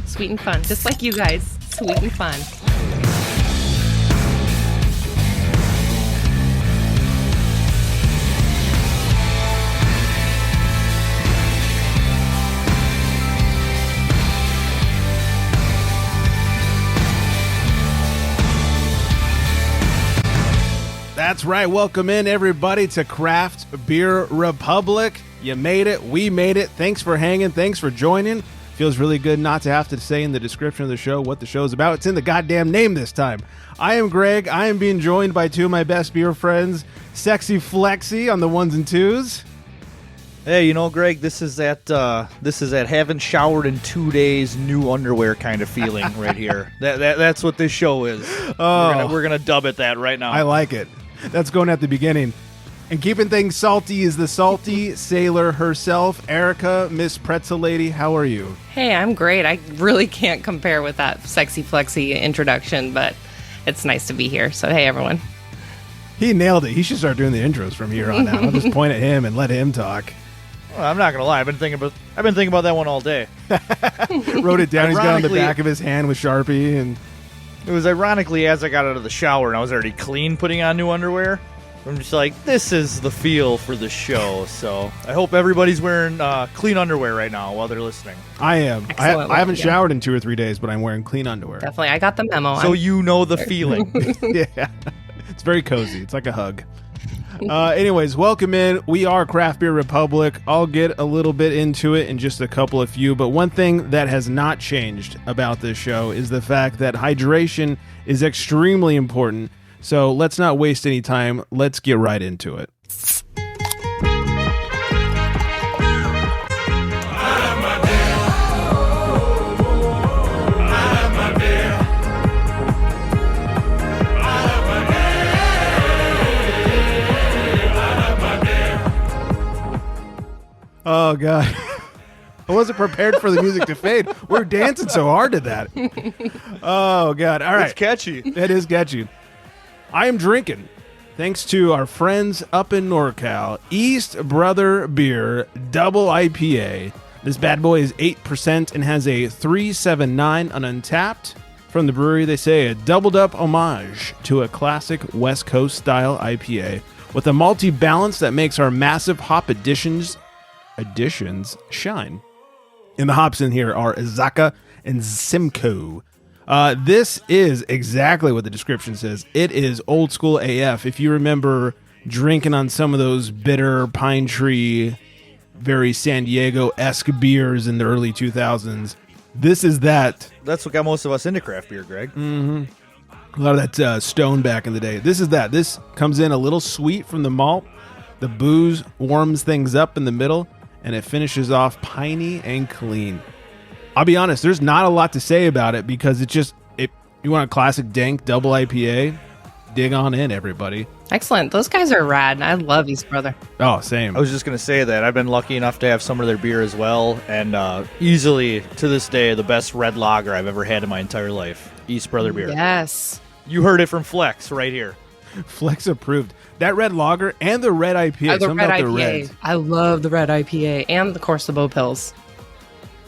Sweet and fun. Just like you guys. Sweet and fun. That's right. Welcome in, everybody, to Craft Beer Republic. You made it. We made it. Thanks for hanging. Thanks for joining. Feels really good not to have to say in the description of the show what the show's about. It's in the goddamn name this time. I am Greg. I am being joined by two of my best beer friends, Sexy Flexy on the ones and twos. Hey, you know, Greg, this is that haven't showered in 2 days, new underwear kind of feeling right here. That's what this show is. Oh, we're gonna dub it that right now. I like it. That's going at the beginning. And keeping things salty is the salty sailor herself, Erica, Miss Pretzel Lady. How are you? Hey, I'm great. I really can't compare with that Sexy Flexy introduction, but it's nice to be here. So, hey, everyone. He nailed it. He should start doing the intros from here on out. I'll just point at him and let him talk. Well, I'm not gonna lie. I've been thinking about that one all day. Wrote it down. He's got it on the back of his hand with Sharpie, and it was ironically as I got out of the shower and I was already clean putting on new underwear. I'm just like, this is the feel for the show. So I hope everybody's wearing clean underwear right now while they're listening. I am. I haven't showered in 2 or 3 days, but I'm wearing clean underwear. Definitely. I got the memo. So you know the feeling. Yeah. It's very cozy. It's like a hug. Anyways, welcome in. We are Craft Beer Republic. I'll get a little bit into it in just a couple of few, but one thing that has not changed about this show is the fact that hydration is extremely important. So let's not waste any time. Let's get right into it. Oh, God. I wasn't prepared for the music to fade. We're dancing so hard to that. Oh, God. All right. It's catchy. It is catchy. I am drinking, thanks to our friends up in NorCal, East Brother Beer Double IPA. This bad boy is 8% and has a 3.79 on Untapped. From the brewery, they say a doubled-up homage to a classic West Coast-style IPA with a malty balance that makes our massive hop additions shine. And the hops in here are Azaka and Simcoe. This is exactly what the description says. It is old school AF. If you remember drinking on some of those bitter pine tree, very San Diego-esque beers in the early 2000s, this is that. That's what got most of us into craft beer, Greg. Mm-hmm. A lot of that Stone back in the day. This is that. This comes in a little sweet from the malt. The booze warms things up in the middle, and it finishes off piney and clean. I'll be honest, there's not a lot to say about it because you want a classic dank double IPA, dig on in, everybody. Excellent. Those guys are rad. I love East Brother. Oh, same. I was just going to say that I've been lucky enough to have some of their beer as well, and easily, to this day, the best red lager I've ever had in my entire life. East Brother beer. Yes. You heard it from Flex right here. Flex approved. That red lager and the red IPA. The red IPA. I love the red IPA and, of course, the Bow Pills.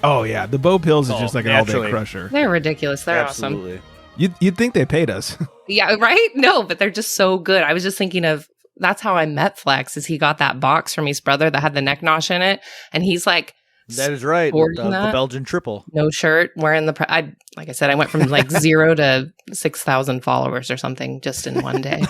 Oh, yeah. The Bow Pills is just like an all-day crusher. They're ridiculous. They're Absolutely. awesome. You'd think they paid us. Yeah, right? No, but they're just so good. I was just thinking of, that's how I met Flex, is he got that box from East Brother that had the Neck Nosh in it. And he's like... That is right. The Belgian triple. No shirt, wearing the... like I said, I went from like 0 to 6,000 followers or something just in one day.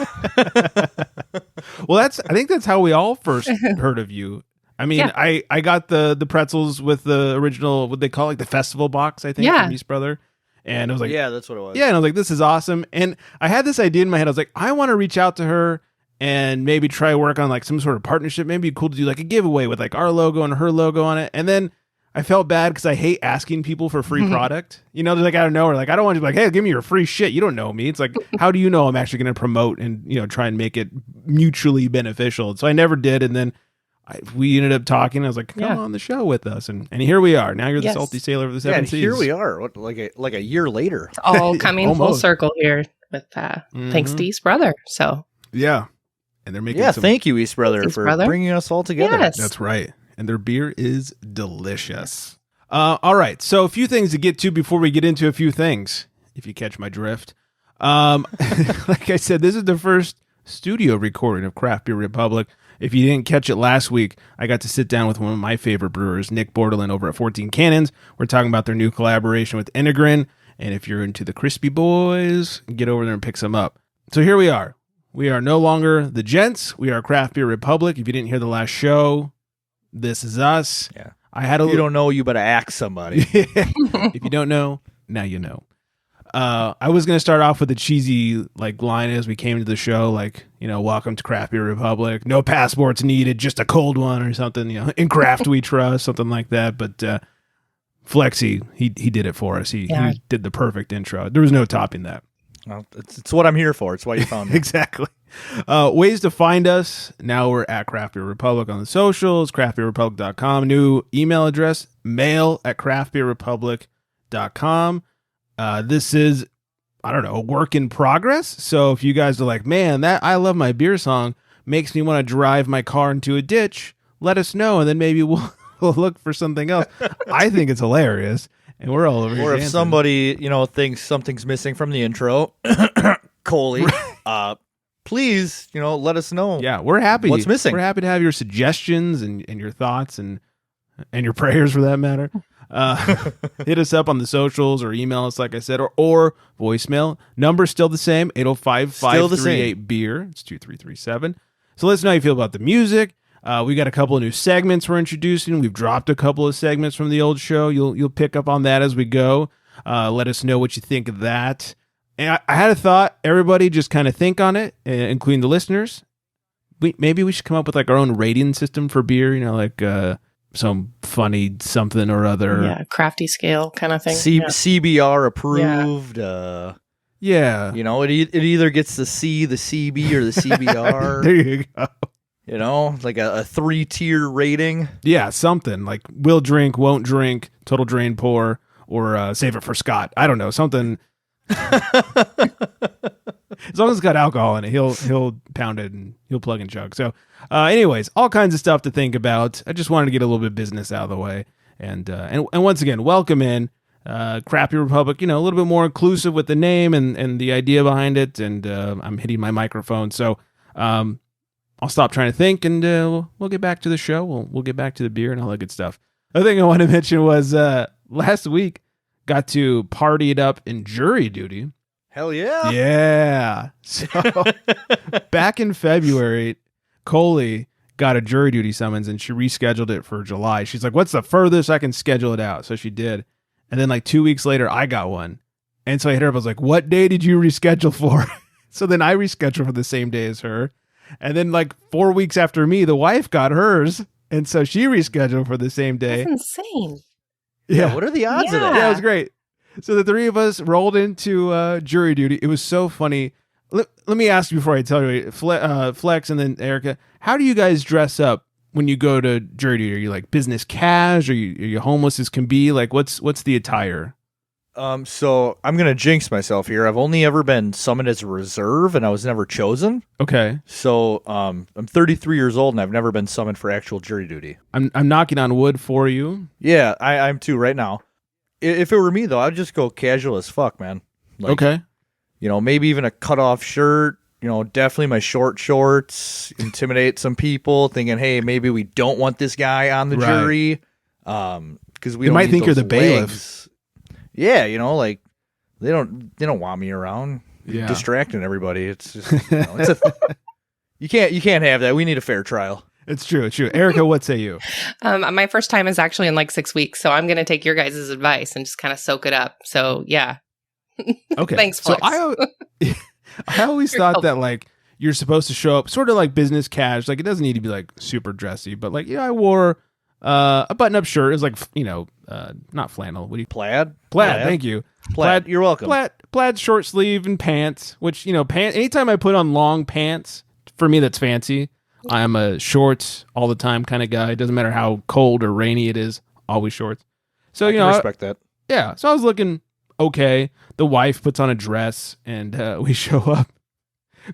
Well, I think that's how we all first heard of you. I mean, yeah. I got the pretzels with the original, what they call like the festival box, I think, from East Brother. And I was like, yeah, that's what it was. Yeah, and I was like, this is awesome. And I had this idea in my head. I was like, I want to reach out to her and maybe try work on like some sort of partnership. Maybe it'd be cool to do like a giveaway with like our logo and her logo on it. And then I felt bad because I hate asking people for free product. You know, they're like out of nowhere. Like, I don't want to be like, hey, give me your free shit. You don't know me. It's like, how do you know I'm actually going to promote and, you know, try and make it mutually beneficial? So I never did. And then we ended up talking. I was like, come on the show with us. And here we are. Now you're the salty sailor of the seven seas. Here we are. Like a year later. It's all coming full circle here with thanks to East Brother. So yeah. And they're making thank you, East Brother, for bringing us all together. Yes. That's right. And their beer is delicious. All right. So a few things to get to before we get into a few things, if you catch my drift. Like I said, this is the first studio recording of Craft Beer Republic. If you didn't catch it last week, I got to sit down with one of my favorite brewers, Nick Bordelin, over at 14 Cannons. We're talking about their new collaboration with Integrin. And if you're into the crispy boys, get over there and pick some up. So here we are. We are no longer the gents. We are Craft Beer Republic. If you didn't hear the last show, this is us. Yeah. You don't know, you better ask somebody. If you don't know, now you know. I was going to start off with a cheesy line as we came to the show, welcome to Craft Beer Republic. No passports needed, just a cold one or something, in craft we trust, something like that. But Flexi, he did it for us. He did the perfect intro. There was no topping that. Well, it's what I'm here for. It's why you found me. Exactly. Ways to find us. Now we're at Craft Beer Republic on the socials, craftbeerrepublic.com. New email address, mail@craftbeerrepublic.com. This is, a work in progress. So if you guys are like, man, that I love my beer song makes me want to drive my car into a ditch, let us know, and then maybe we'll look for something else. I think it's hilarious, and we're all over here. Or if dancing. somebody, thinks something's missing from the intro, Coley, please, let us know. Yeah, we're happy. What's missing? We're happy to have your suggestions and your thoughts and your prayers for that matter. Hit us up on the socials or email us, like I said, or voicemail. Number's still the same, 805-538-BEER. It's 2337. So let us know how you feel about the music. We got a couple of new segments we're introducing. We've dropped a couple of segments from the old show. You'll pick up on that as we go. Let us know what you think of that. And I had a thought. Everybody just kind of think on it, including the listeners. Maybe we should come up with our own rating system for beer, some funny something or other. Yeah, crafty scale kind of thing. CBR approved. Yeah. It either gets the C, the CB, or the CBR. There you go. Like a 3-tier rating. Yeah, something like will drink, won't drink, total drain pour, or save it for Scott. I don't know, something. As long as it's got alcohol in it, he'll pound it and he'll plug and chug. So, anyways, all kinds of stuff to think about. I just wanted to get a little bit of business out of the way, and once again, welcome in Craft Beer Republic. A little bit more inclusive with the name and the idea behind it. And I'm hitting my microphone, so I'll stop trying to think, and we'll get back to the show. We'll get back to the beer and all that good stuff. Other thing I want to mention was last week got to party it up in jury duty. Hell yeah. Yeah. So back in February, Coley got a jury duty summons and she rescheduled it for July. She's like, what's the furthest I can schedule it out? So she did. And then 2 weeks later, I got one. And so I hit her up. I was like, what day did you reschedule for? So then I rescheduled for the same day as her. And then 4 weeks after me, the wife got hers. And so she rescheduled for the same day. That's insane. Yeah. What are the odds of that? Yeah, it was great. So the three of us rolled into jury duty. It was so funny. Let me ask you before I tell you, Flex and then Erica, how do you guys dress up when you go to jury duty? Are you business cash? Are you homeless as can be? What's the attire? So I'm going to jinx myself here. I've only ever been summoned as a reserve and I was never chosen. Okay. So I'm 33 years old and I've never been summoned for actual jury duty. I'm knocking on wood for you. Yeah, I'm too right now. If it were me, though, I'd just go casual as fuck, man. Okay. Maybe even a cutoff shirt, definitely my short shorts, intimidate some people thinking, hey, maybe we don't want this guy on the jury. Because we might think you're the bailiff. Yeah, they don't want me around distracting everybody. It's just, you can't have that. We need a fair trial. It's true. Erica, what say you? My first time is actually in 6 weeks, so I'm going to take your guys' advice and just kind of soak it up. So yeah. Okay. Thanks, Flex. So I always thought that you're supposed to show up sort of like business cash. It doesn't need to be super dressy, but I wore a button-up shirt. It was not flannel. What do you? Plaid. Thank you. Plaid. You're welcome. Plaid short sleeve and pants. Which pants. Anytime I put on long pants, for me that's fancy. I'm a shorts all the time kind of guy. It doesn't matter how cold or rainy it is. Always shorts. So I respect that. Yeah. So I was looking okay. The wife puts on a dress and we show up.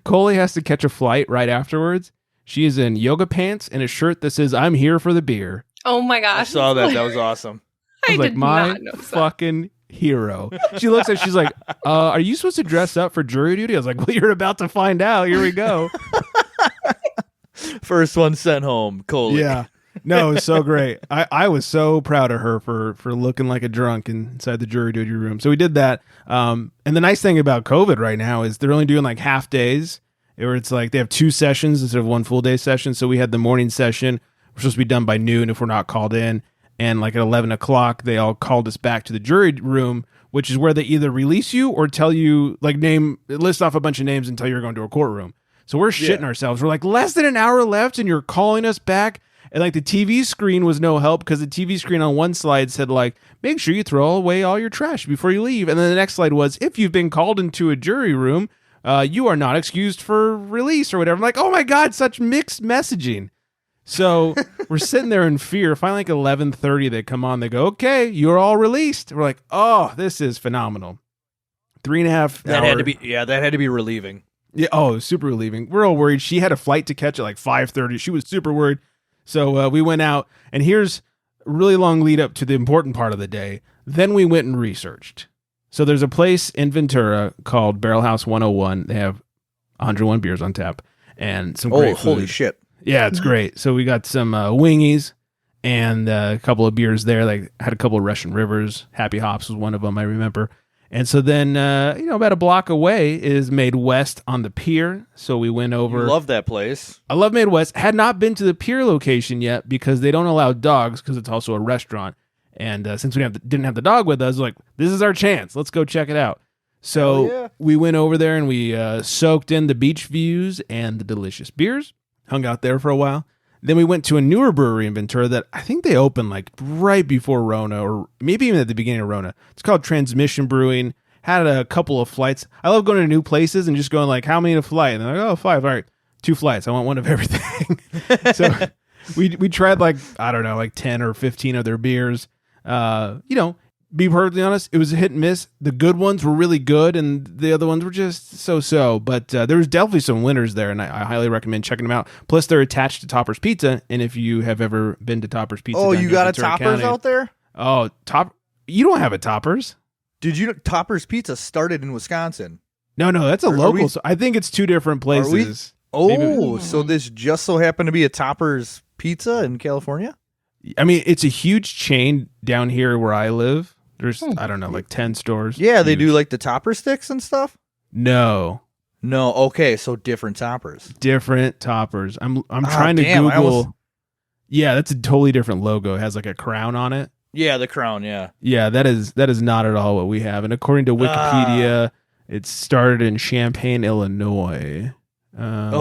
Coley has to catch a flight right afterwards. She is in yoga pants and a shirt that says, I'm here for the beer. Oh my gosh. I saw that. That was awesome. I was like, did my not notice that. fucking hero. She looks at, she's like, are you supposed to dress up for jury duty? I was like, well, you're about to find out. Here we go. First one sent home, Coley. Yeah. No, it was so great. I was so proud of her for looking like a drunk inside the jury duty room. So we did that. And the nice thing about COVID right now is they're only doing like half days, where it's like they have 2 sessions instead of 1 full day session. So we had the morning session. We're supposed to be done by noon if we're not called in. And like at 11 o'clock, they all called us back to the jury room, which is where they either release you or tell you, like, list off a bunch of names and tell you you're going to a courtroom. So we're shitting ourselves. We're like, less than an hour left and you're calling us back. And like the TV screen was no help, because the TV screen on one slide said like, make sure you throw away all your trash before you leave. And then the next slide was, if you've been called into a jury room, you are not excused for release or whatever. I'm like, oh my God, such mixed messaging. So we're sitting there in fear. Finally, like 11:30, they come on. They go, okay, you're all released. We're like, oh, this is phenomenal. 3.5 That hour. had to be relieving. Yeah. Oh, it was super relieving. We're all worried. She had a flight to catch at like 5:30. She was super worried. So we went out, and here's a really long lead up to the important part of the day. Then we went and researched. So there's a place in Ventura called Barrel House 101. They have 101 beers on tap and some great food. Holy shit. Yeah, it's great. So we got some wingies and a couple of beers there. Like, had a couple of Russian Rivers. Happy Hops was one of them, I remember. And so then, about a block away is Made West on the pier. So we went over. You love that place. I love Made West. Had not been to the pier location yet because they don't allow dogs, because it's also a restaurant. And since we didn't have the dog with us, like, this is our chance. Let's go check it out. So we went over there and we soaked in the beach views and the delicious beers. Hung out there for a while. Then we went to a newer brewery in Ventura that I think they opened like right before Rona, or maybe even at the beginning of Rona. It's called Transmission Brewing. Had a couple of flights. I love going to new places and just going like, how many to flight? And they're like, oh, 5. All right, 2 flights. I want one of everything. So we tried like, I don't know, like 10 or 15 of their beers. Be perfectly honest, it was a hit and miss. The good ones were really good, and the other ones were just so-so. But there was definitely some winners there, and I highly recommend checking them out. Plus, they're attached to Topper's Pizza, and if you have ever been to Topper's Pizza, you got a Topper's out there? Oh, you don't have a Topper's? Did you know Topper's Pizza started in Wisconsin? No, that's a local. So I think it's 2 different places. So this just so happened to be a Topper's Pizza in California? I mean, it's a huge chain down here where I live. There's, I don't know, like 10 stores. Yeah, they do like the Topper sticks and stuff? No, okay, so different Toppers. Different Toppers. I'm trying to Google. Yeah, that's a totally different logo. It has like a crown on it. Yeah, the crown, yeah. Yeah, that is not at all what we have. And according to Wikipedia, it started in Champaign, Illinois. And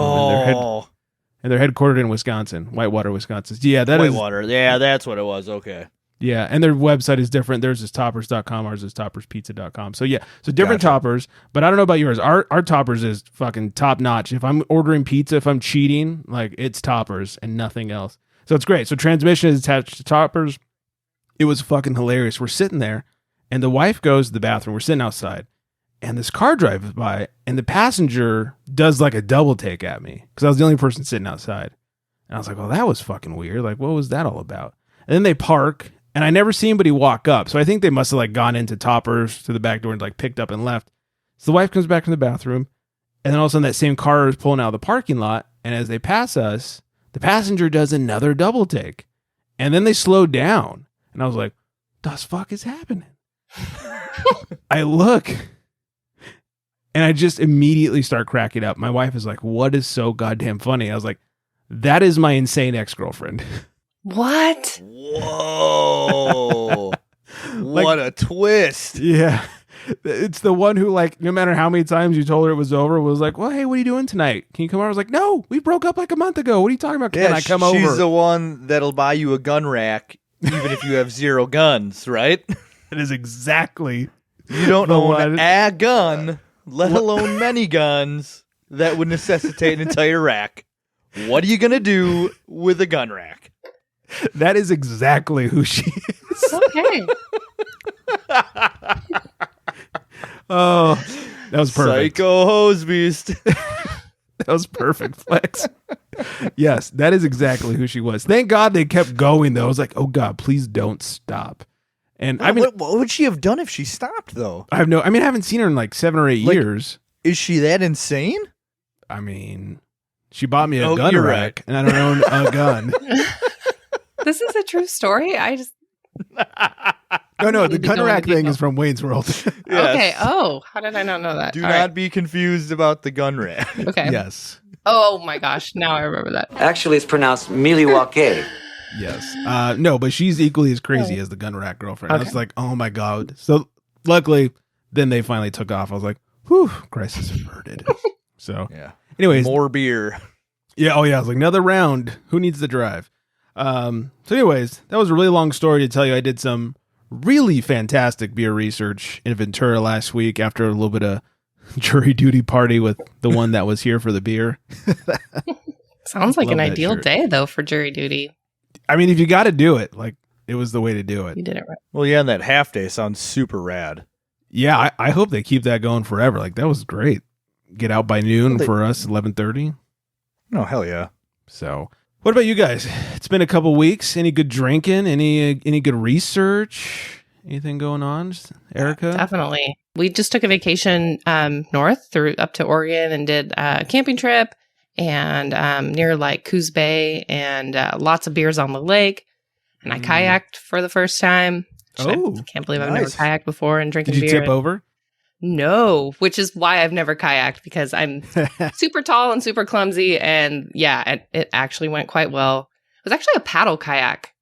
they're headquartered in Wisconsin, Whitewater, Wisconsin. Yeah, Whitewater. Yeah, that's what it was. Okay. Yeah, and their website is different. Theirs is toppers.com. Ours is topperspizza.com. So yeah, so different Toppers. But I don't know about yours. Our Toppers is fucking top notch. If I'm ordering pizza, if I'm cheating, like, it's Toppers and nothing else. So it's great. So Transmission is attached to Toppers. It was fucking hilarious. We're sitting there, and the wife goes to the bathroom. We're sitting outside, and this car drives by, and the passenger does like a double take at me because I was the only person sitting outside. And I was like, well, that was fucking weird. Like, what was that all about? And then they park. And I never see anybody walk up. So I think they must have like gone into Toppers to the back door and like picked up and left. So the wife comes back from the bathroom. And then all of a sudden that same car is pulling out of the parking lot. And as they pass us, the passenger does another double take. And then they slow down. And I was like, the fuck is happening? I look. And I just immediately start cracking up. My wife is like, what is so goddamn funny? I was like, that is my insane ex-girlfriend. What? Whoa. What a twist. Yeah. It's the one who, like, no matter how many times you told her it was over, was like, well, hey, what are you doing tonight? Can you come over? I was like, no, we broke up like a month ago. What are you talking about? Can I come over? She's the one that'll buy you a gun rack even if you have 0 guns, right? It is exactly. You don't own a gun, let alone many guns, that would necessitate an entire rack. What are you going to do with a gun rack? That is exactly who she is. Okay. Oh, that was perfect. Psycho hose beast. That was perfect, Flex. Yes, that is exactly who she was. Thank God they kept going, though. I was like, oh, God, please don't stop. And Well, I mean, what would she have done if she stopped, though? I haven't seen her in like 7 or 8 Like, years. Is she that insane? I mean, she bought me a Oh, gun you're rack, and I don't own a gun. This is a true story. I just Oh no, the Need to gun go rack into thing detail. is from Wayne's World. Yes. Okay. Oh, how did I not know that? Do All not right. be confused about the gun rack. Okay. Yes. Oh my gosh. Now I remember that. Actually, it's pronounced Milwaukee. Yes. No, but she's equally as crazy as the gun rack girlfriend. I Okay. was like, oh my God. So luckily, then they finally took off. I was like, whew, crisis averted. So, Yeah. anyways, More beer. yeah. Oh yeah. I was like, another round. Who needs the drive? So anyways, that was a really long story to tell you. I did some really fantastic beer research in Ventura last week after a little bit of jury duty party with the one that was here for the beer. Sounds like Love an that ideal shirt. day though for jury duty. I mean, if you got to do it, like it was the way to do it. You did it right. Well, yeah, and that half day sounds super rad. Yeah, I hope they keep that going forever. Like that was great. Get out by noon Well, they- for us, 11:30. Oh, hell yeah. So, what about you guys? It's been a couple weeks. Any good drinking? Any good research? Anything going on, Erica? Definitely. We just took a vacation north through up to Oregon and did a camping trip and near like Coos Bay and lots of beers on the lake. And I kayaked for the first time. which Oh, I can't believe I've nice. never kayaked before and drinking Did you beer. tip over? No, which is why I've never kayaked because I'm super tall and super clumsy. And yeah, it actually went quite well. It was actually a paddle kayak.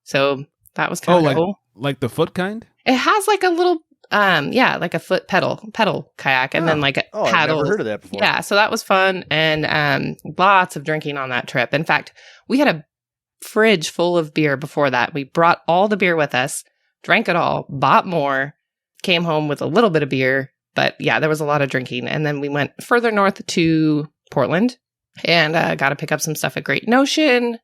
So that was kind of cool. Like the foot kind? It has like a little, like a foot pedal kayak and then like a Oh, I've paddle. never heard of that before. Yeah, so that was fun and lots of drinking on that trip. In fact, we had a fridge full of beer before that. We brought all the beer with us, drank it all, bought more, came home with a little bit of beer. But yeah, there was a lot of drinking. And then we went further north to Portland and got to pick up some stuff at Great Notion.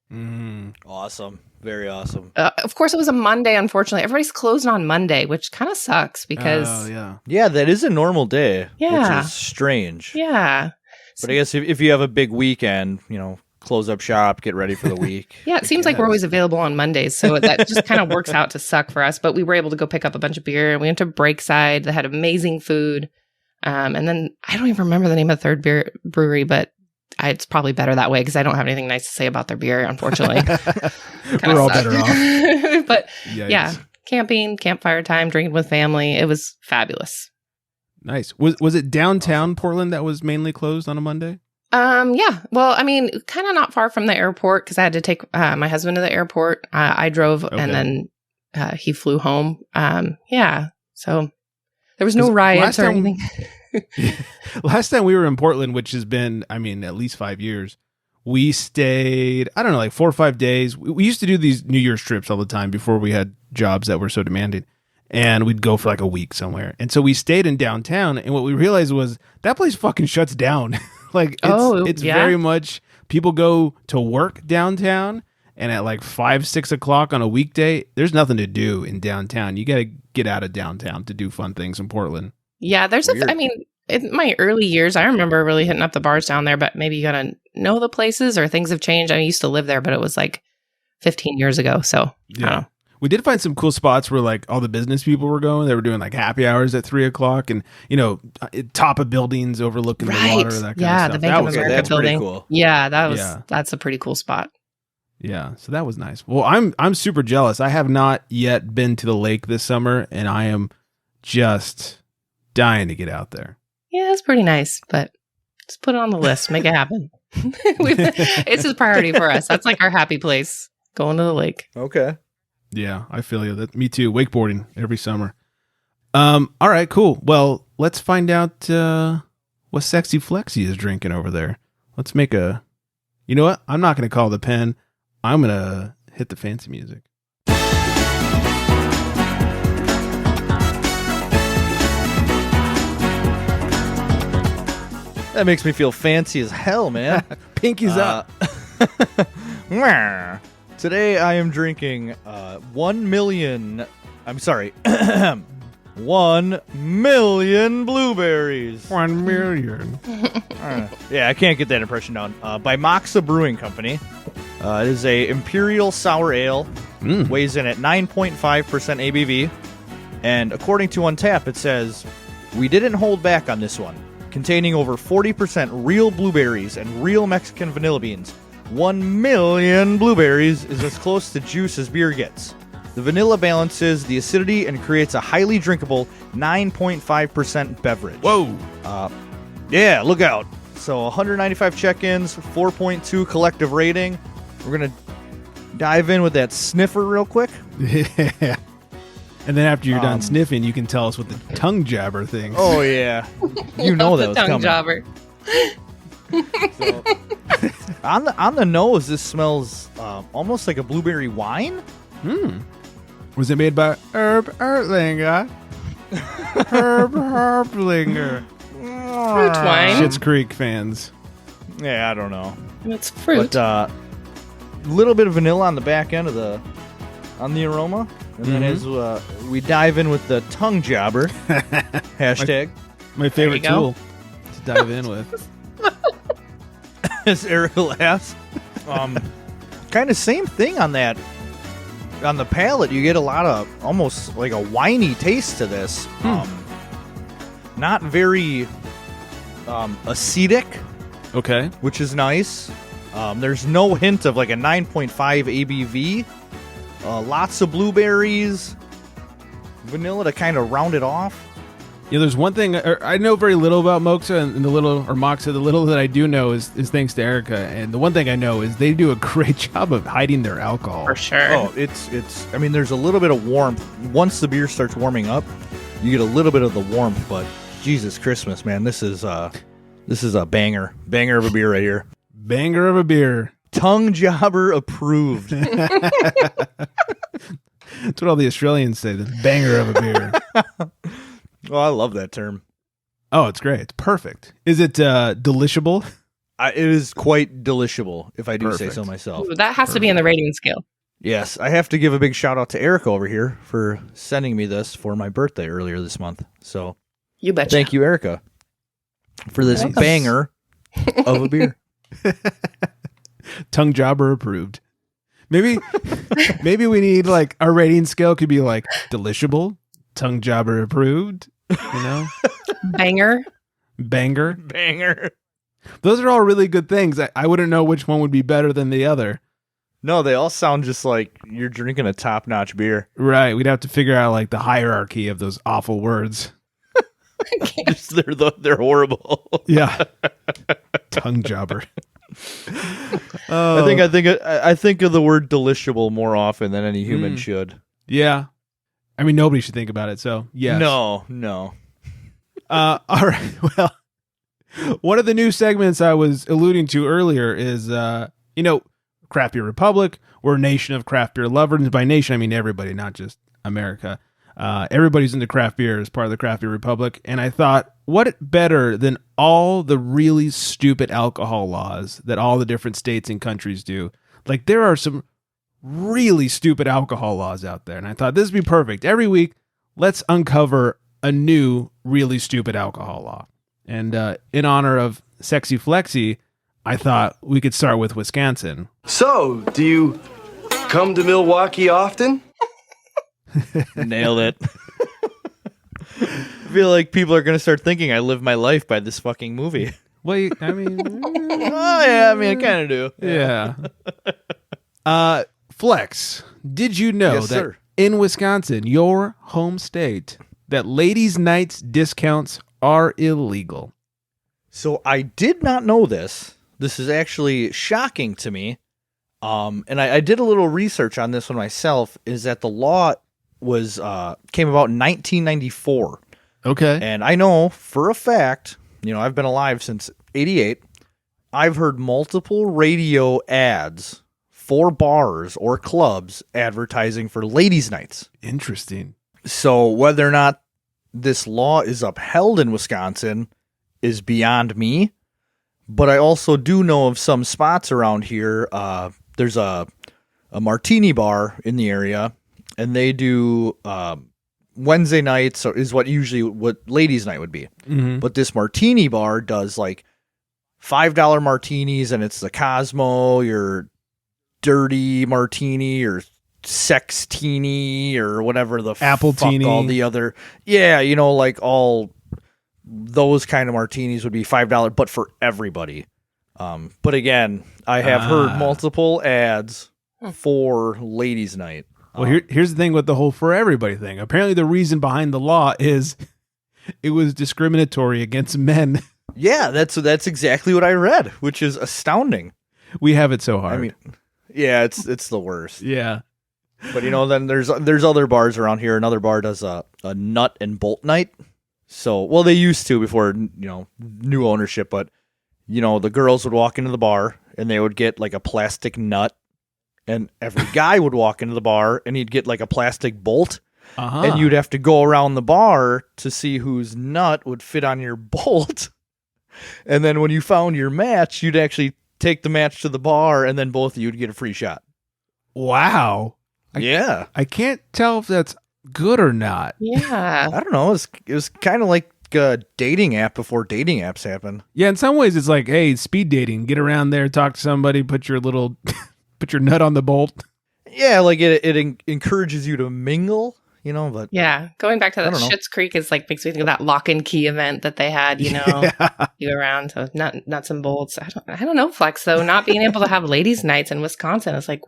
Awesome. Very awesome. Of course, it was a Monday, unfortunately. Everybody's closed on Monday, which kind of sucks because, Oh, yeah. Yeah, that is a normal day. Yeah. Which is strange. yeah. But I guess if you have a big weekend, close up shop, get ready for the week. Yeah, it seems like we're always available on Mondays, so that just kind of works out to suck for us. But we were able to go pick up a bunch of beer. We went to Breakside. They had amazing food. And then I don't even remember the name of the third beer brewery, but it's probably better that way because I don't have anything nice to say about their beer, unfortunately. We're all better off. But Yikes. yeah, camping, campfire time, drinking with family. It was fabulous. Nice. Was it downtown Portland that was mainly closed on a Monday? Yeah. Well, I mean, kind of not far from the airport because I had to take my husband to the airport. I drove and then he flew home. Yeah. So there was no 'Cause riots or last time- anything. Last time we were in Portland, which has been, at least 5 years, we stayed, I don't know, like 4 or 5 days. We used to do these New Year's trips all the time before we had jobs that were so demanding. And we'd go for like a week somewhere. And so we stayed in downtown. And what we realized was that place fucking shuts down. Like it's yeah? very much people go to work downtown. And at like 5, 6 o'clock on a weekday, there's nothing to do in downtown. You got to get out of downtown to do fun things in Portland. Yeah. In my early years, I remember really hitting up the bars down there, but maybe you got to know the places or things have changed. I used to live there, but it was like 15 years ago. So I don't know. We did find some cool spots where like all the business people were going. They were doing like happy hours at 3 o'clock and, top of buildings overlooking the water, that kind of stuff. The Bank of America that's pretty building. cool. Yeah, Yeah. that's a pretty cool spot. Yeah, so that was nice. Well, I'm super jealous. I have not yet been to the lake this summer, and I am just dying to get out there. Yeah, it's pretty nice, but just put it on the list, make it happen. It's a priority for us. That's like our happy place, going to the lake. Okay. Yeah, I feel you. Me too. Wakeboarding every summer. All right, cool. Well, let's find out what Sexy Flexi is drinking over there. Let's make a. You know what? I'm not going to call the pen. I'm going to hit the fancy music. That makes me feel fancy as hell, man. Pinkies up. Today I am drinking 1 million. I'm sorry. 1 million blueberries. 1 million. Yeah, I can't get that impression down. By Moksa Brewing Company. It is a Imperial Sour Ale. Weighs in at 9.5% ABV. And according to Untappd, it says, "We didn't hold back on this one. Containing over 40% real blueberries and real Mexican vanilla beans. 1 million blueberries is as close to juice as beer gets. The vanilla balances the acidity and creates a highly drinkable 9.5% beverage." Whoa. Yeah, look out. So 195 check-ins, 4.2 collective rating. We're going to dive in with that sniffer real quick. Yeah. And then after you're done sniffing, you can tell us what the tongue jabber thinks. Oh, yeah. You know that was tongue coming. jobber. So, on the nose, this smells almost like a blueberry wine. Was it made by Herb Ertlinger? Herb Herblinger. Fruit wine. Schitt's Creek fans. Yeah, I don't know. It's fruit. But little bit of vanilla on the back end of the aroma. And then as we dive in with the tongue jobber, hashtag. My favorite There you go. tool to dive in with. As Eric laughs. Kind of same thing on that. On the palate, you get a lot of almost like a winey taste to this. Not very acidic, Okay. which is nice. There's no hint of like a 9.5 ABV. Lots of blueberries, vanilla to kind of round it off. Yeah, there's one thing I know very little about Moksa and the little that I do know is thanks to Erica. And the one thing I know is they do a great job of hiding their alcohol. For sure. Oh, it's. I mean, there's a little bit of warmth once the beer starts warming up. You get a little bit of the warmth, but Jesus Christmas, man, this is a banger of a beer right here. Banger of a beer. Tongue jobber approved. That's what all the Australians say. The banger of a beer. Oh, I love that term. Oh, it's great. It's perfect. Is it delishable? It is quite delishable, if I do say Perfect. so myself. Ooh, that has to be in the rating scale. Yes, I have to give a big shout out to Erica over here for sending me this for my birthday earlier this month. So You betcha. thank you, Erica, for this Nice. banger of a beer. Tongue jobber approved. Maybe we need like our rating scale could be like delishable, tongue jobber approved, you know? Banger. Banger. Banger. Those are all really good things. I wouldn't know which one would be better than the other. No, they all sound just like you're drinking a top-notch beer. Right. We'd have to figure out like the hierarchy of those awful words. Just, they're horrible. Yeah. Tongue jobber. I think of the word delishable more often than any human should. Yeah. I mean, nobody should think about it. So, yes. No. All right. Well, one of the new segments I was alluding to earlier is, Craft Beer Republic. We're a nation of craft beer lovers. And by nation, I mean everybody, not just America. Everybody's into craft beer as part of the Craft Beer Republic. And I thought, what better than all the really stupid alcohol laws that all the different states and countries do? Like, there are some really stupid alcohol laws out there. And I thought this would be perfect. Every week, let's uncover a new, really stupid alcohol law. And in honor of Sexy Flexi, I thought we could start with Wisconsin. So, do you come to Milwaukee often? Nailed it. I feel like people are going to start thinking I live my life by this fucking movie. Well, I mean... Oh, yeah, I mean, I kind of do. Yeah. Flex, did you know Yes, that sir. in Wisconsin, your home state, that ladies' nights discounts are illegal? So I did not know this. This is actually shocking to me. And I did a little research on this one myself, is that the law came about in 1994. Okay. And I know for a fact, I've been alive since 88. I've heard multiple radio ads for bars or clubs advertising for ladies' nights. Interesting. So whether or not this law is upheld in Wisconsin is beyond me. But I also do know of some spots around here. There's a martini bar in the area, and they do Wednesday nights is what ladies' night would be. Mm-hmm. But this martini bar does like $5 martinis, and it's the Cosmo, your dirty martini or sextini or whatever the Apple fuck teeny. all the other. Yeah, you know, like all those kind of martinis would be $5, but for everybody. But again, I have heard multiple ads for ladies' night. Well, here's the thing with the whole for everybody thing. Apparently, the reason behind the law is it was discriminatory against men. Yeah, that's exactly what I read, which is astounding. We have it so hard. I mean, yeah, it's the worst. yeah. But you know, then there's other bars around here. Another bar does a nut and bolt night. So, well, they used to before, you know, new ownership. But you know, the girls would walk into the bar and they would get like a plastic nut, and every guy would walk into the bar and he'd get like a plastic bolt. And you'd have to go around the bar to see whose nut would fit on your bolt. And then when you found your match, you'd actually take the match to the bar, and then both of you would get a free shot. Wow. Yeah. I can't tell if that's good or not. Yeah. I don't know. It was kind of like a dating app before dating apps happened. Yeah, in some ways, it's like, hey, speed dating. Get around there, talk to somebody, put your nut on the bolt. Yeah, like it encourages you to mingle, you know, but Yeah. Going back to I that don't know. Schitt's Creek is like makes me think of that lock and key event that they had, you know, you go around to nuts and bolts. I don't know, Flex, though, not being able to have ladies' nights in Wisconsin is like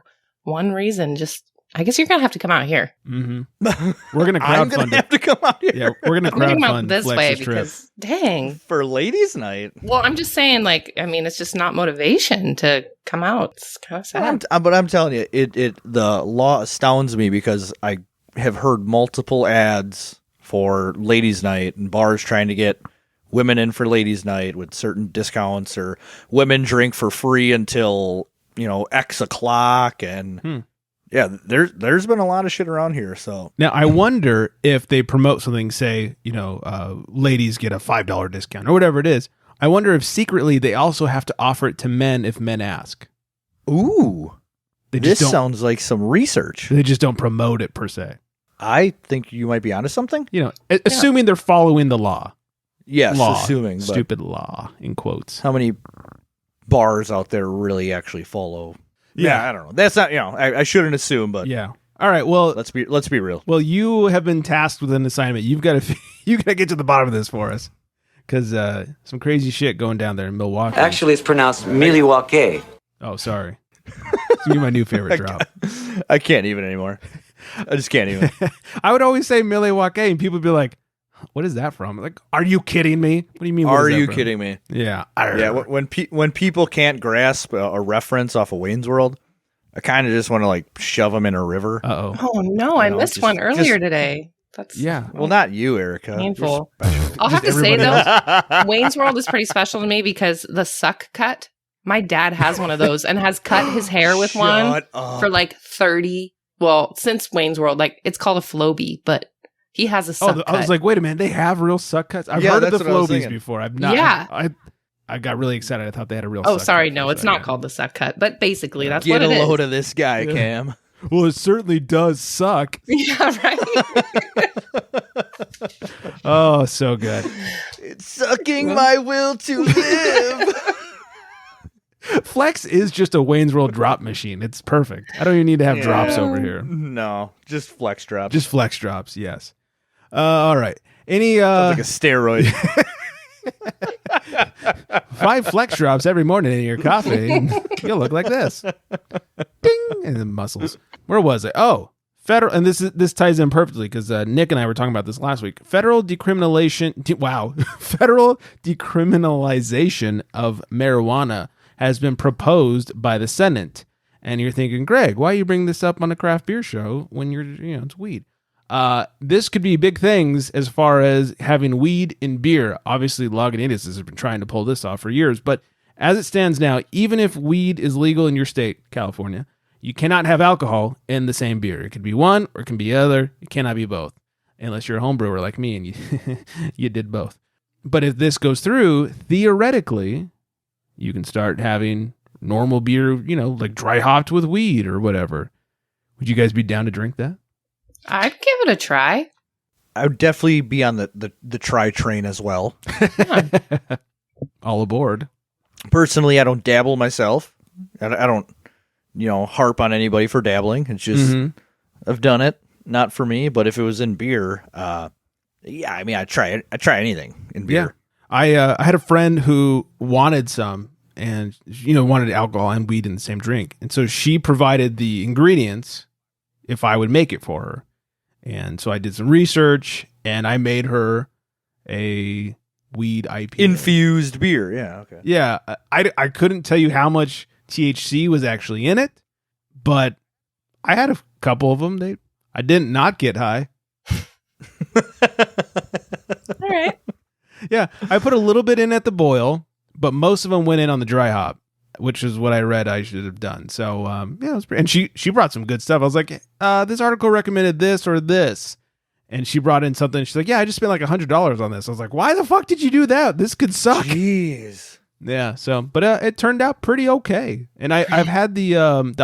one reason. Just, I guess you're going to have to come out here. Mm-hmm. We're going to I'm crowdfund going to it. have to come out here Yeah, we're going to I'm thinking about crowdfund this way Flex's trip. because, dang. for ladies' night. Well, I'm just saying, like, I mean, it's just not motivation to come out. It's kind of sad. But I'm telling you, the law astounds me because I have heard multiple ads for ladies' night and bars trying to get women in for ladies' night with certain discounts, or women drink for free until, you know, X o'clock. And yeah, there's been a lot of shit around here. So Now, I wonder if they promote something, say, you know, ladies get a $5 discount or whatever it is. I wonder if secretly they also have to offer it to men if men ask. ooh, They this just don't, sounds like some research. they just don't promote it per se. I think you might be onto something. You know, assuming they're following the law. Yes, Law. assuming. But Stupid law, in quotes. how many bars out there really actually follow? Yeah. I don't know. That's not, you know, I shouldn't assume, but Yeah. All right. Well, let's be real. well, you have been tasked with an assignment. You've got to get to the bottom of this for us, because some crazy shit going down there in Milwaukee. Actually, it's pronounced Milwaukee. Oh, sorry. It's gonna be my new favorite drop. I can't even anymore. I just can't even. I would always say Milwaukee, and people would be like, "What is that from?" Like, are you kidding me? What do you mean? what Are is that you from? kidding me? Yeah. Yeah. When people can't grasp a reference off of Wayne's World, I kind of just want to like shove them in a river. Uh-oh. Oh, no, I know, missed just- one earlier today. That's Yeah. Well, not you, Erica. painful. You're special. I'll have to Just say, everybody though, Wayne's World is pretty special to me because the suck cut, my dad has one of those and has cut his hair with one Shut up. for like 30, well, since Wayne's World. Like, it's called a Flowbee, but he has a suck cut. I was like, wait a minute, they have real suck cuts. I've Yeah, heard of the that's what I was Flobies thinking. before. I've not. Yeah. I got really excited. I thought they had a real. Oh, suck sorry. cut No, for a it's not second. called the suck cut, but basically that's Get what a it load is. of this guy, Yeah. Cam. Well, it certainly does suck. Yeah, right. Oh, so good. It's sucking my will to live. Flex is just a Wayne's World drop machine. It's perfect. I don't even need to have drops over here. No, just flex drops. Just flex drops. Yes. All right. Any Sounds like a steroid. 5 flex drops every morning in your coffee, and you'll look like this. Ding, and the muscles. Where was it? Oh, federal. And this ties in perfectly because Nick and I were talking about this last week. Federal decriminalization. Wow, federal decriminalization of marijuana has been proposed by the Senate. And you're thinking, Greg, why you bring this up on a craft beer show when it's weed? This could be big things as far as having weed in beer. Obviously, Lagunitas has been trying to pull this off for years, but as it stands now, even if weed is legal in your state, California, you cannot have alcohol in the same beer. It could be one or it can be the other. It cannot be both, unless you're a home brewer like me and you you did both. But if this goes through, theoretically, you can start having normal beer, like dry hopped with weed or whatever. Would you guys be down to drink that? I'd give it a try. I would definitely be on the try train as well. All aboard. Personally, I don't dabble myself. I don't harp on anybody for dabbling. It's just I've done it, not for me. But if it was in beer, yeah, I mean, I try anything in beer. Yeah. I had a friend who wanted some, and wanted alcohol and weed in the same drink, and so she provided the ingredients if I would make it for her. And so I did some research, and I made her a weed IPA. Infused beer, yeah, okay. Yeah, I couldn't tell you how much THC was actually in it, but I had a couple of them. I didn't not get high. All right. Yeah, I put a little bit in at the boil, but most of them went in on the dry hop, which is what I read I should have done. So, yeah, it was pretty, and she brought some good stuff. I was like, this article recommended this or this. And she brought in something. She's like, yeah, I just spent like $100 on this. I was like, why the fuck did you do that? This could suck. Jeez. Yeah. So, but it turned out pretty okay. And I've had the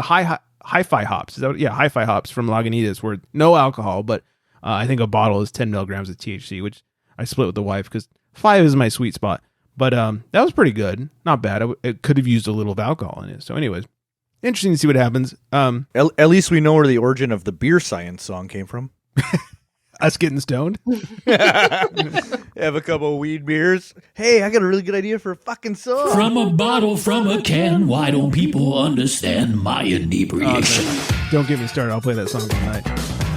hi-fi hops. Hi-fi hops from Lagunitas, where no alcohol, but I think a bottle is 10 milligrams of THC, which I split with the wife because 5 is my sweet spot. But that was pretty good. Not bad. It could have used a little of alcohol in it. So anyways, interesting to see what happens. At least we know where the origin of the beer science song came from. Us getting stoned. Have a couple of weed beers. Hey, I got a really good idea for a fucking song. From a bottle, from a can, why don't people understand my inebriation? Don't get me started. I'll play that song tonight.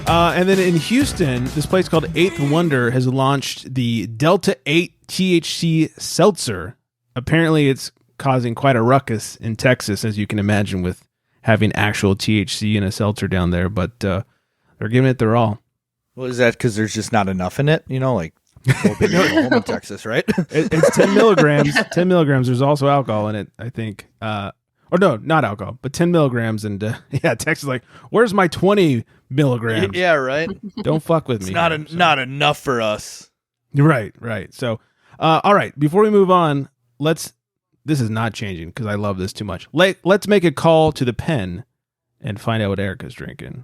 And then in Houston, this place called Eighth Wonder has launched the Delta 8 THC Seltzer. Apparently, it's causing quite a ruckus in Texas, as you can imagine, with having actual THC in a seltzer down there. But they're giving it their all. Well, is that because there's just not enough in it? Like home in Texas, right? It's 10 milligrams. 10 milligrams. There's also alcohol in it, I think. Or no, not alcohol, but 10 milligrams. And yeah, Texas is like, where's my 20 milligrams? Yeah, right. Don't fuck with me. It's not enough for us. Right. So, all right. Before we move on, this is not changing because I love this too much. Let's make a call to the pen and find out what Erica's drinking.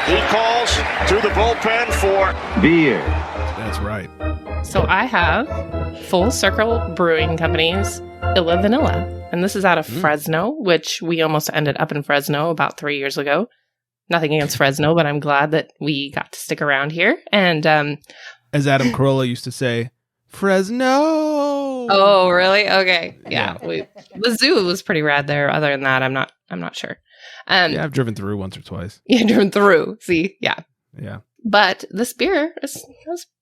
He calls to the bullpen for Beer. That's right. So I have Full Circle Brewing Company's Illa Vanilla. And this is out of Fresno, which we almost ended up in Fresno about 3 years ago. Nothing against Fresno, but I'm glad that we got to stick around here. And as Adam Carolla used to say, Fresno. Oh, really? Okay. Yeah. The zoo was pretty rad there. Other than that, I'm not sure. Yeah, I've driven through once or twice. Yeah, driven through. See, yeah. Yeah. But this beer is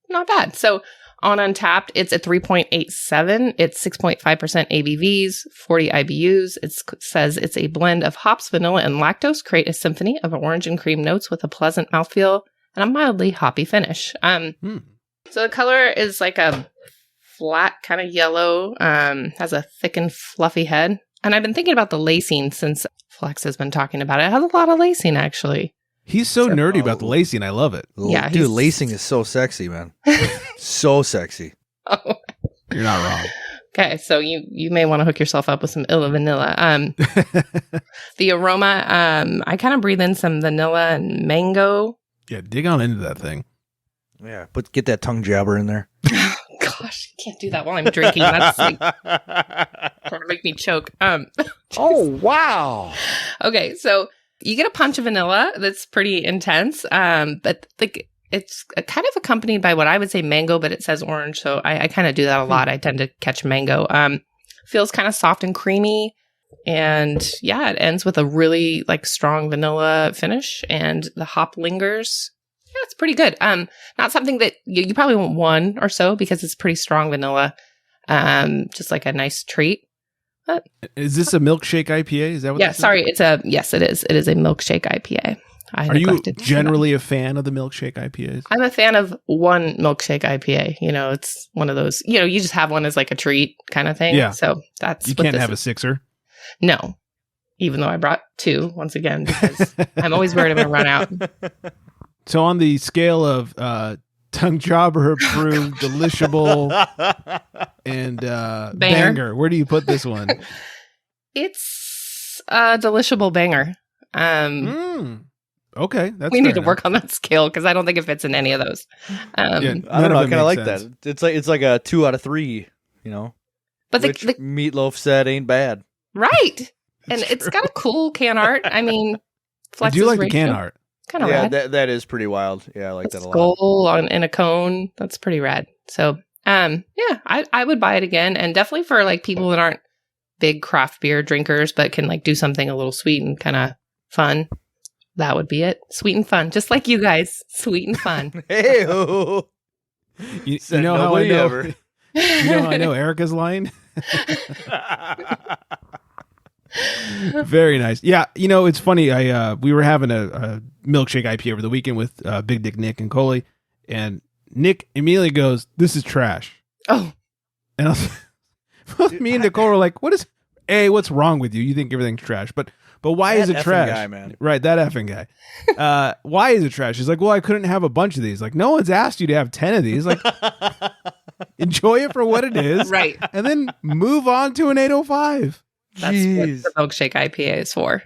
not bad. So on Untapped, it's at 3.87. It's 6.5% ABVs, 40 IBUs. It says it's a blend of hops, vanilla, and lactose. Create a symphony of orange and cream notes with a pleasant mouthfeel and a mildly hoppy finish. So the color is like a flat kind of yellow, has a thick and fluffy head. And I've been thinking about the lacing since Flex has been talking about it. It has a lot of lacing, actually. He's so nerdy about the lacing. I love it. Yeah, dude, lacing is so sexy, man. So sexy. Oh. You're not wrong. Okay, so you may want to hook yourself up with some Illa Vanilla. The aroma, I kind of breathe in some vanilla and mango. Yeah, dig on into that thing. Yeah, get that tongue jabber in there. Gosh, you can't do that while I'm drinking. That's like trying to make me choke. Oh, wow. Okay, so you get a punch of vanilla that's pretty intense, but it's kind of accompanied by what I would say mango, but it says orange, so I kind of do that a lot. I tend to catch mango. Feels kind of soft and creamy, and yeah, it ends with a really strong vanilla finish, and the hop lingers. Yeah, it's pretty good. Not something that you probably want one or so because it's pretty strong vanilla. Just like a nice treat. But, is this a milkshake IPA? Is that what? Yeah, sorry. Yes, it is. It is a milkshake IPA. Are you generally a fan of the milkshake IPAs? I'm a fan of one milkshake IPA. It's one of those. You just have one as like a treat kind of thing. Yeah. So that's you can't have a sixer. No, even though I brought two once again because I'm always worried I'm going to run out. So on the scale of tongue jobber approved, delishable, and banger, where do you put this one? It's a delishable banger. Okay, we need to work on that scale because I don't think it fits in any of those. I don't know. I kind of like that. It's like a 2 out of 3. But Which Meatloaf said ain't bad. right. And it's got a cool can art. I mean, I do like the can art. Kind of Yeah, rad. that is pretty wild. Yeah, I like that a lot. Skull in a cone. That's pretty rad. So, yeah, I would buy it again, and definitely for like people that aren't big craft beer drinkers, but can like do something a little sweet and kind of fun. That would be it. Sweet and fun, just like you guys. Sweet and fun. Hey, You know how I know? Ever. You know how I know Erica's line? Very nice. Yeah, it's funny. We were having a milkshake IPA over the weekend with Big Dick Nick and Coley, and Nick immediately goes, "This is trash." Oh, and I was, me and Nicole were like, what's wrong with you? You think everything's trash, but why is it effing trash? guy, man. Right, that effing guy. Why is it trash? He's like, well, I couldn't have a bunch of these. Like, no one's asked you to have 10 of these. Like, enjoy it for what it is, right. and then move on to an 805. That's what the milkshake IPA is for.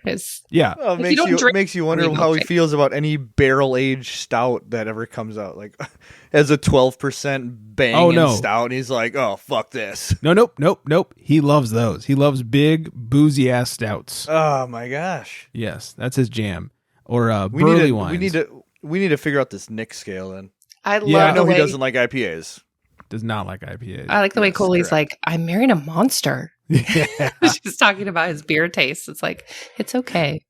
Yeah. Well, If you don't drink makes you wonder green how he milkshake. feels about any barrel-aged stout that ever comes out. Like, as a 12% banging stout, and he's like, oh, fuck this. Nope. He loves those. He loves big, boozy-ass stouts. Oh, my gosh. Yes, that's his jam. Or We burley wines. We need to figure out this Nick scale, then. I love Yeah. I know the he way, doesn't like IPAs. Does not like IPAs. I like the way Yes, Coley's correct. like, I married a monster. Yeah. She's talking about his beer taste. It's like, it's okay.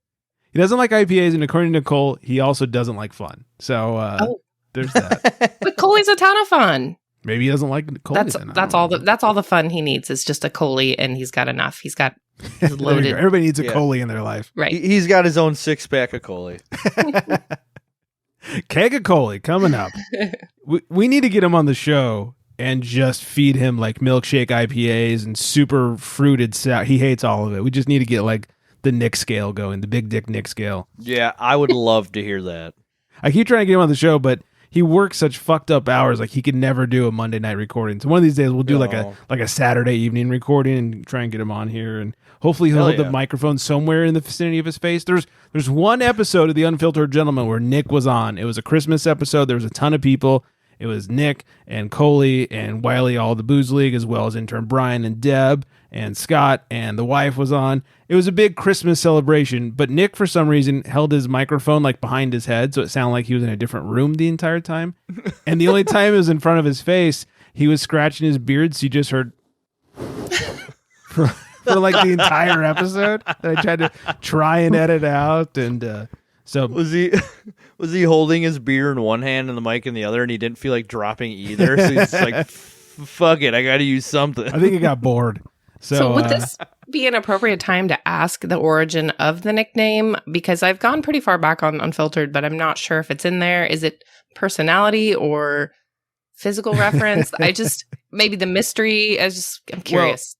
He doesn't like IPAs, and according to Nicole, he also doesn't like fun. So there's that. But Coley's a ton of fun. Maybe he doesn't like Nicole. That's all the fun he needs is just a Coley, and he's got enough. He's loaded. Everybody needs a Yeah. Coley in their life. Right. He's got his own 6-pack of Coley. Keg of Coley coming up. we need to get him on the show and just feed him like milkshake IPAs and super fruited stout. He hates all of it. We just need to get like the Nick scale going, the Big Dick Nick scale. Yeah, I would love to hear that. I keep trying to get him on the show, but he works such fucked up hours. Like he could never do a Monday night recording. So one of these days we'll do like a Saturday evening recording and try and get him on here. And hopefully he'll hold the microphone somewhere in the vicinity of his face. There's one episode of The Unfiltered Gentleman where Nick was on. It was a Christmas episode. There was a ton of people. It was Nick and Coley and Wiley, all the Booze League, as well as intern Brian and Deb and Scott, and the wife was on. It was a big Christmas celebration, but Nick, for some reason, held his microphone like behind his head, so it sounded like he was in a different room the entire time. And the only time it was in front of his face, he was scratching his beard, so you just heard for like the entire episode. And I tried to try and edit out, and so Was he holding his beer in one hand and the mic in the other, and he didn't feel like dropping either? So he's like, fuck it, I got to use something. I think he got bored. So would this be an appropriate time to ask the origin of the nickname? Because I've gone pretty far back on Unfiltered, but I'm not sure if it's in there. Is it personality or physical reference? Maybe the mystery. I'm curious.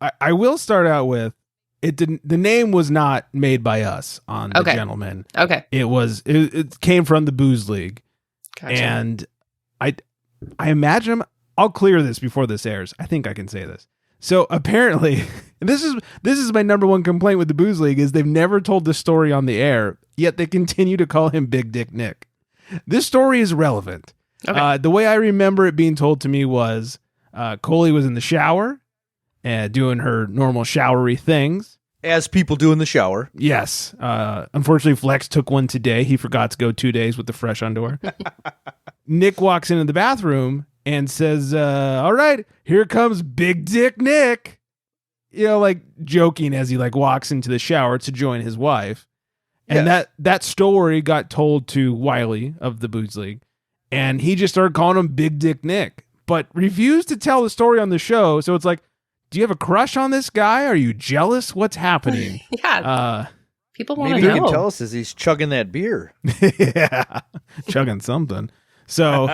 Well, I will start out with the name was not made by us on The Gentleman. Okay. It came from the Booze League. Gotcha. And I imagine I'll clear this before this airs. I think I can say this. So apparently, this is my number one complaint with the Booze League is they've never told this story on the air, yet they continue to call him Big Dick Nick. This story is relevant. Okay. The way I remember it being told to me was Coley was in the shower doing her normal showery things. As people do in the shower. Yes. Unfortunately, Flex took one today. He forgot to go 2 days with the fresh underwear. Nick walks into the bathroom and says, all right, here comes Big Dick Nick. Like joking as he like walks into the shower to join his wife. And that story got told to Wiley of the Booze League. And he just started calling him Big Dick Nick, but refused to tell the story on the show. So it's like, do you have a crush on this guy? Are you jealous? What's happening? Yeah. People want to Maybe know. he can tell us as he's chugging that beer. Yeah. Chugging something. So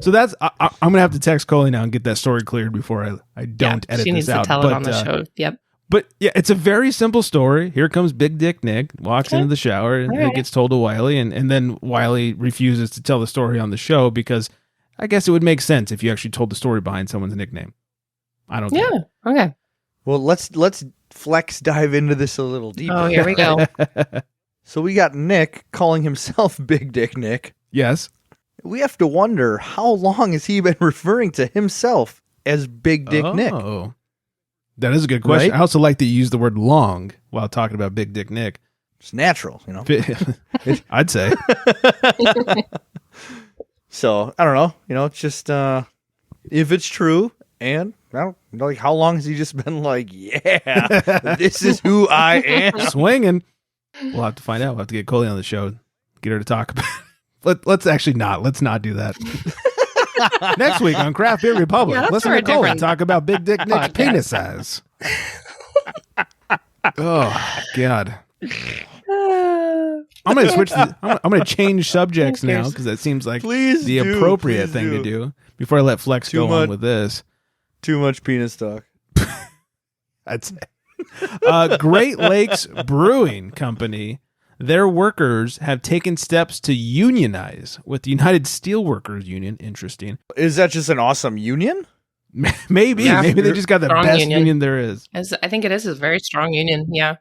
that's I'm gonna have to text Coley now and get that story cleared before I don't edit she needs this out. to tell it on the show. Yep. But yeah, it's a very simple story. Here comes Big Dick Nick, walks into the shower, and it gets told to Wiley, and then Wiley refuses to tell the story on the show because I guess it would make sense if you actually told the story behind someone's nickname. I don't. Yeah. Okay. Well, let's Flex dive into this a little deeper. Oh, here we go. So we got Nick calling himself Big Dick Nick. Yes. We have to wonder, how long has he been referring to himself as Big Dick Nick. Oh, that is a good question. Right? I also like that you use the word long while talking about Big Dick Nick. It's natural, I'd say. So I don't know. It's just if it's true, and I don't like how long has he just been like, yeah, this is who I am. Swinging. We'll have to find out. We'll have to get Coley on the show, get her to talk about it. Let's not do that. Next week on Craft Beer Republic, Yeah, listen to Coley talk about Big Dick Nick's penis size. Oh, God. I'm going to switch. I'm going to change subjects now because that seems like the appropriate thing to do before I let Flex go on with this. Too much penis talk. I'd say. Great Lakes Brewing Company, their workers have taken steps to unionize with the United Steelworkers Union. Interesting. Is that just an awesome union? Maybe. Yeah. Maybe they just got the Strong best union there is. I think it is a very strong union. Yeah.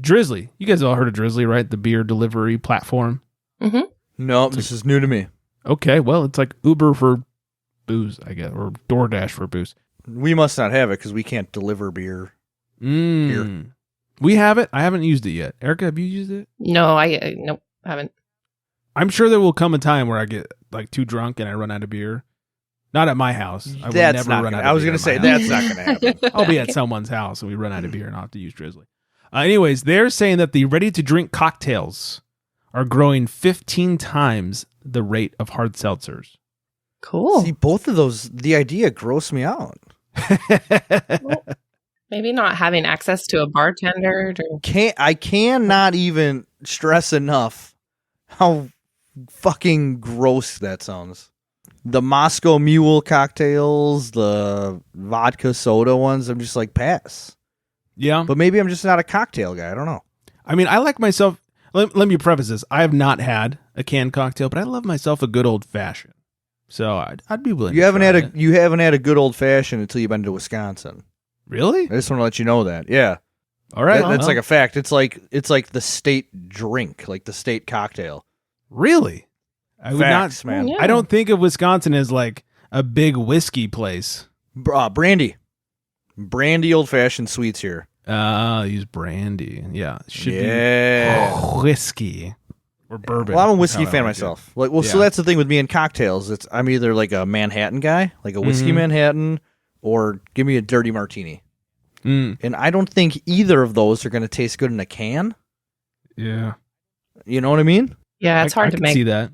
Drizzly. You guys all heard of Drizzly, right? The beer delivery platform. Mm-hmm. No, this is new to me. Okay, well, it's like Uber for booze, I guess, or DoorDash for booze. We must not have it because we can't deliver beer here. We have it. I haven't used it yet. Erica, have you used it? No, nope, haven't. I'm sure there will come a time where I get like too drunk and I run out of beer. Not at my house. I will That's never not run gonna, out of I was beer going to at say my house. that's not going to happen. I'll be at someone's house and we run out of beer and I'll have to use Drizzly. Anyways, they're saying that the ready-to-drink cocktails are growing 15 times the rate of hard seltzers. Cool. See, both of those, the idea grossed me out. Well, maybe not having access to a bartender. I cannot even stress enough how fucking gross that sounds. The Moscow Mule cocktails, the vodka soda ones, I'm just like, pass. Yeah. But maybe I'm just not a cocktail guy. I don't know. I mean, I like myself. Let me preface this. I have not had a canned cocktail, but I love myself a good old fashioned. So I'd be willing. You haven't had a good old fashioned until you've been to Wisconsin. Really? I just want to let you know that. Yeah. All right. That's like a fact. It's like the state drink, like the state cocktail. Really? I would Facts, not, man. Yeah. I don't think of Wisconsin as like a big whiskey place. Brandy old fashioned sweets here. Use brandy. Yeah. Should be whiskey or bourbon. Well, I'm a whiskey That's how I fan like it. myself. So that's the thing with me and cocktails. I'm either like a Manhattan guy, like a whiskey Manhattan, or give me a dirty martini. And I don't think either of those are going to taste good in a can. Yeah. You know what I mean? Yeah, it's hard I to can make. see that.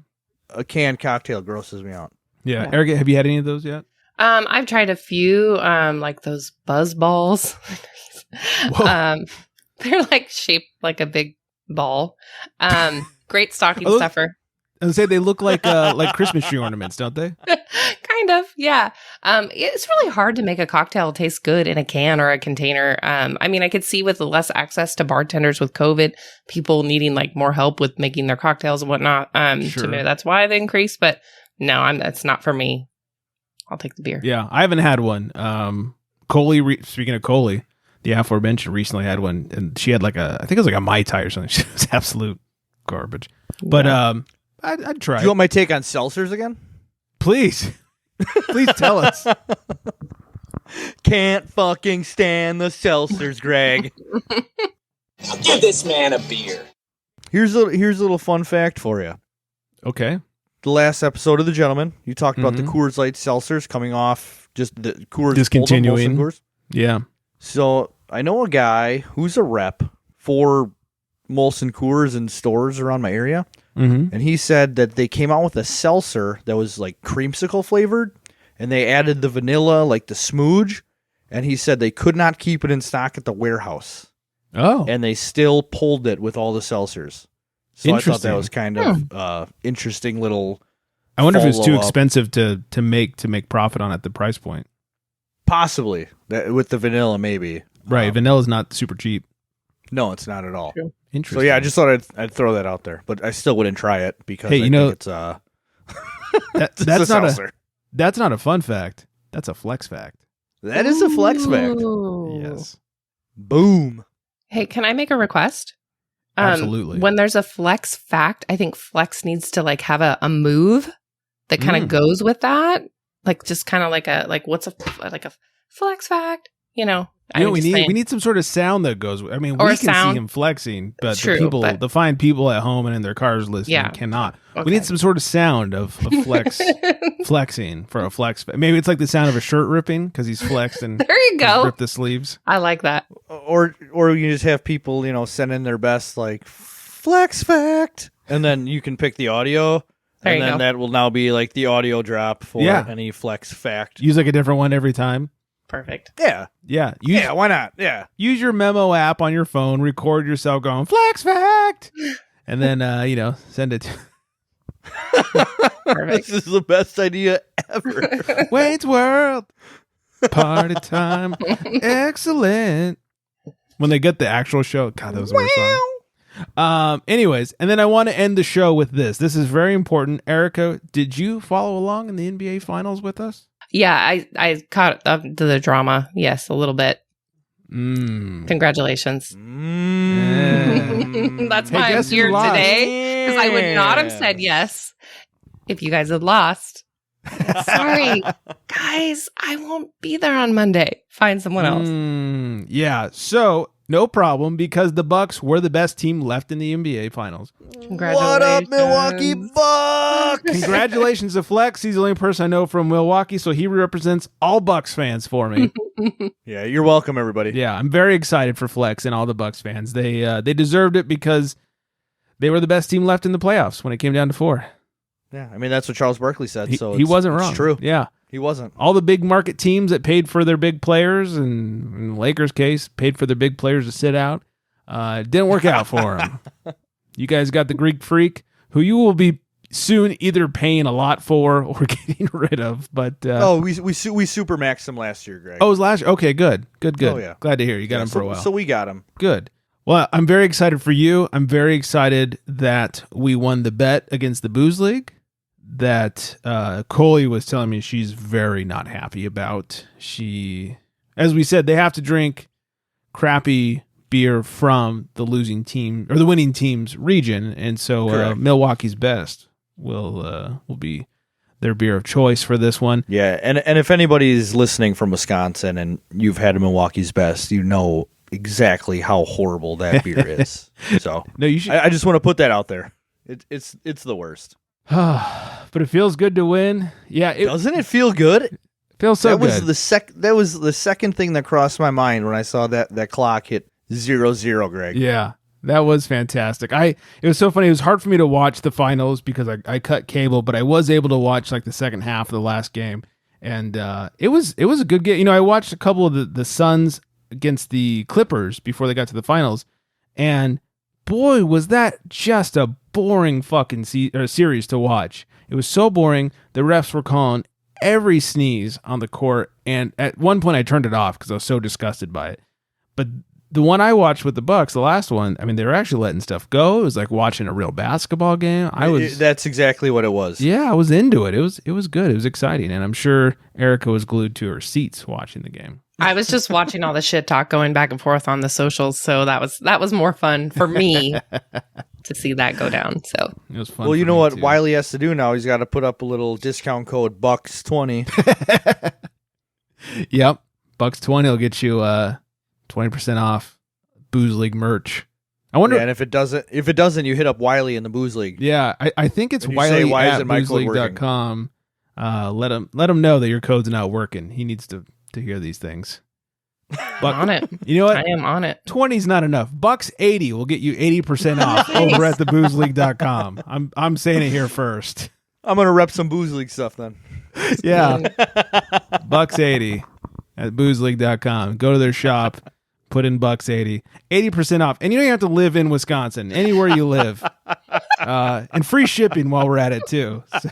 A canned cocktail grosses me out. Yeah. Yeah. Erica, have you had any of those yet? I've tried a few, like those buzz balls. They're like shaped like a big ball. Great stocking stuffer. I would say they look like Christmas tree ornaments, don't they? Kind of, yeah. It's really hard to make a cocktail taste good in a can or a container. I mean, I could see with less access to bartenders with COVID, people needing like more help with making their cocktails and whatnot. Sure. So maybe that's why they increased. But no, that's not for me. I'll take the beer. Yeah, I haven't had one. Coley, speaking of Coley, the aforementioned recently had one, and she had I think it was like a Mai Tai or something. She was absolute garbage. But I'd try. Do you want my take on seltzers again? Please. Please tell us. Can't fucking stand the seltzers, Greg. Give this man a beer. Here's a little fun fact for you. Okay. The last episode of The Gentleman, you talked about the Coors Light seltzers coming off, just the Coors discontinuing. Coors. Yeah. So I know a guy who's a rep for Molson Coors in stores around my area. Mm-hmm. And he said that they came out with a seltzer that was like creamsicle flavored, and they added the vanilla, like the smooge. And he said they could not keep it in stock at the warehouse. Oh. And they still pulled it with all the seltzers. So I thought that was kind of interesting little. I wonder if it's too follow-up. expensive to make profit on at the price point. Possibly with the vanilla, maybe. Right. Vanilla's not super cheap. No, it's not at all. True. Interesting. So yeah, I just thought I'd throw that out there, but I still wouldn't try it because Hey, I you know, think it's that's not a fun fact. That's a flex fact. That is a flex fact. Ooh. Yes. Boom. Hey, can I make a request? Absolutely. When there's a flex fact, I think flex needs to like have a move that kind of goes with that. Like just kind of like what's a flex fact? You know, we need some sort of sound that goes. I mean, Or we a can sound. see him flexing, but True, the fine people at home and in their cars listening cannot. We need some sort of sound of flexing for a flex. Maybe it's like the sound of a shirt ripping because he's flexed and there you go. Rip the sleeves. I like that. Or you just have people, send in their best like flex fact, and then you can pick the audio. There and you then go. that will now be like the audio drop for any flex fact. Use like a different one every time. Perfect. Yeah. Why not? Yeah. Use your memo app on your phone. Record yourself going flex fact, and then send it. Perfect. This is the best idea ever. Wade's World party time. Excellent. When they get the actual show, God, that was the worst song. Anyways, and then I want to end the show with this. This is very important. Erica, did you follow along in the NBA Finals with us? Yeah, I caught up to the drama. Yes, a little bit. Congratulations. That's why I'm here today, because I would not have said yes if you guys had lost. Sorry, guys, I won't be there on Monday. Find someone else. Yeah, so no problem, because the Bucks were the best team left in the NBA Finals. Congratulations. What up, Milwaukee Bucks? Congratulations to Flex. He's the only person I know from Milwaukee, so he represents all Bucks fans for me. Yeah, you're welcome, everybody. Yeah, I'm very excited for Flex and all the Bucks fans. They deserved it because they were the best team left in the playoffs when it came down to 4. Yeah, I mean, that's what Charles Barkley said. He wasn't wrong. It's true. Yeah. He wasn't. All the big market teams that paid for their big players, and in the Lakers' case, paid for their big players to sit out, it didn't work out for them. You guys got the Greek Freak, who you will be soon either paying a lot for or getting rid of. But we super maxed him last year, Greg. Oh, it was last year? Okay, good. Oh, yeah. Glad to hear you got him for a while. So we got him. Good. Well, I'm very excited for you. I'm very excited that we won the bet against the Booze League that Coley was telling me she's very not happy about. As we said, they have to drink crappy beer from the losing team or the winning team's region, and so Milwaukee's Best will be their beer of choice for this one. Yeah, and if anybody's listening from Wisconsin and you've had a Milwaukee's Best, you know exactly how horrible that beer is. So no, you should. I just want to put that out there. It's the worst. But it feels good to win. Yeah, doesn't it feel good? It feels so good. That was the second thing that crossed my mind when I saw that clock hit 0-0, Greg. Yeah, that was fantastic. It was so funny. It was hard for me to watch the finals because I cut cable, but I was able to watch like the second half of the last game, and it was a good game. I watched a couple of the Suns against the Clippers before they got to the finals, and boy, was that just a boring fucking series to watch. It was so boring. The refs were calling every sneeze on the court, and at one point I turned it off because I was so disgusted by it. But the one I watched with the Bucks, the last one, I mean, they were actually letting stuff go. It was like watching a real basketball game. That's exactly what it was. Yeah, I was into it. It was good. It was exciting, and I'm sure Erica was glued to her seats watching the game. I was just watching all the shit talk going back and forth on the socials, so that was more fun for me to see that go down. So it was fun. Well, you know what Wiley has to do now? He's got to put up a little discount code Bucks20. Yep, Bucks20 will get you 20% off Booze League merch. I wonder. Yeah, and if it doesn't, you hit up Wiley in the Booze League. Yeah, I think it's Wiley at boozeleague.com. Let him know that your code's not working. He needs to hear these things. But on it. You know what? I am on it. 20's not enough. Bucks80 will get you 80% off over at theboozeleague.com. I'm saying it here first. I'm gonna rep some Booze League stuff then. Yeah. Bucks80 at boozeleague.com. Go to their shop, put in Bucks80. 80% off. And you don't even have to live in Wisconsin. Anywhere you live. And free shipping while we're at it too. So.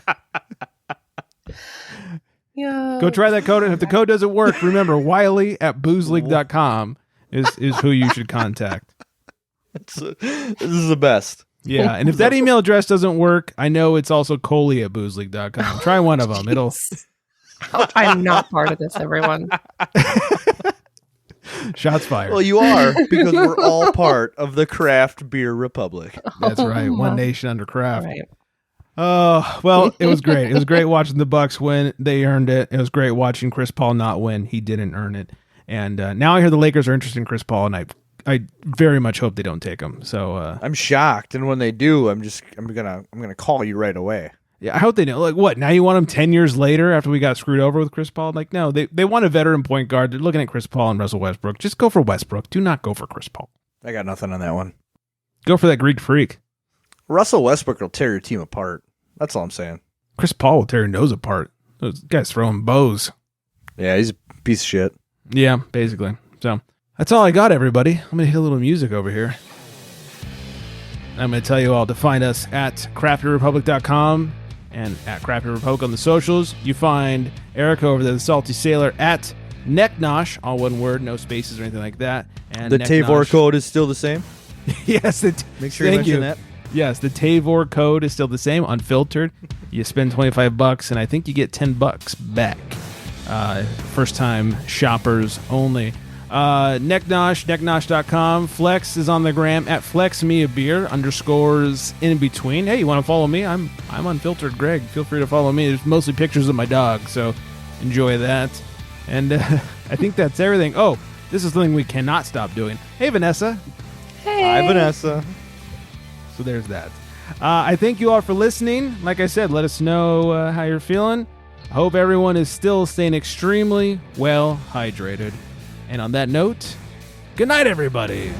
Yeah. Go try that code, and if the code doesn't work, remember Wiley at boozeleague.com is who you should contact. This is the best. Yeah, and if that email address doesn't work, I know it's also Coley at boozeleague.com. Try one of them. I'm not part of this, everyone. Shots fired. Well, you are, because we're all part of the Craft Beer Republic. That's right. One nation under craft. Right. Well, it was great. It was great watching the Bucks win. They earned it. It was great watching Chris Paul not win. He didn't earn it. And now I hear the Lakers are interested in Chris Paul, and I very much hope they don't take him. So I'm shocked, and when they do, I'm gonna call you right away. yeah, I hope they know. Like, what? Now you want him 10 years later after we got screwed over with Chris Paul? Like, no, they want a veteran point guard. They're looking at Chris Paul and Russell Westbrook. Just go for Westbrook. Do not go for Chris Paul. I got nothing on that one. Go for that Greek freak. Russell Westbrook will tear your team apart. That's all I'm saying. Chris Paul will tear your nose apart. Those guys throwing bows. Yeah, he's a piece of shit. Yeah, basically. So that's all I got, everybody. I'm going to hit a little music over here. I'm going to tell you all to find us at craftyrepublic.com and at Crafty Republic on the socials. You find Erica over there, the Salty Sailor, at Neck Nosh, all one word, no spaces or anything like that. And The Neck Tavor Nosh- code is still the same. Yes. Make sure you mention that. Yes, the Tavor code is still the same, unfiltered. You spend $25, and I think you get $10 back. First-time shoppers only. Neck Nosh, necknosh.com. Flex is on the gram at flexmeabeer _ in between. Hey, you want to follow me? I'm unfiltered Greg. Feel free to follow me. There's mostly pictures of my dog, so enjoy that. And I think that's everything. Oh, this is something we cannot stop doing. Hey, Vanessa. Hi, Vanessa. So there's that. I thank you all for listening. Like I said, let us know how you're feeling. I hope everyone is still staying extremely well hydrated. And on that note, good night, everybody.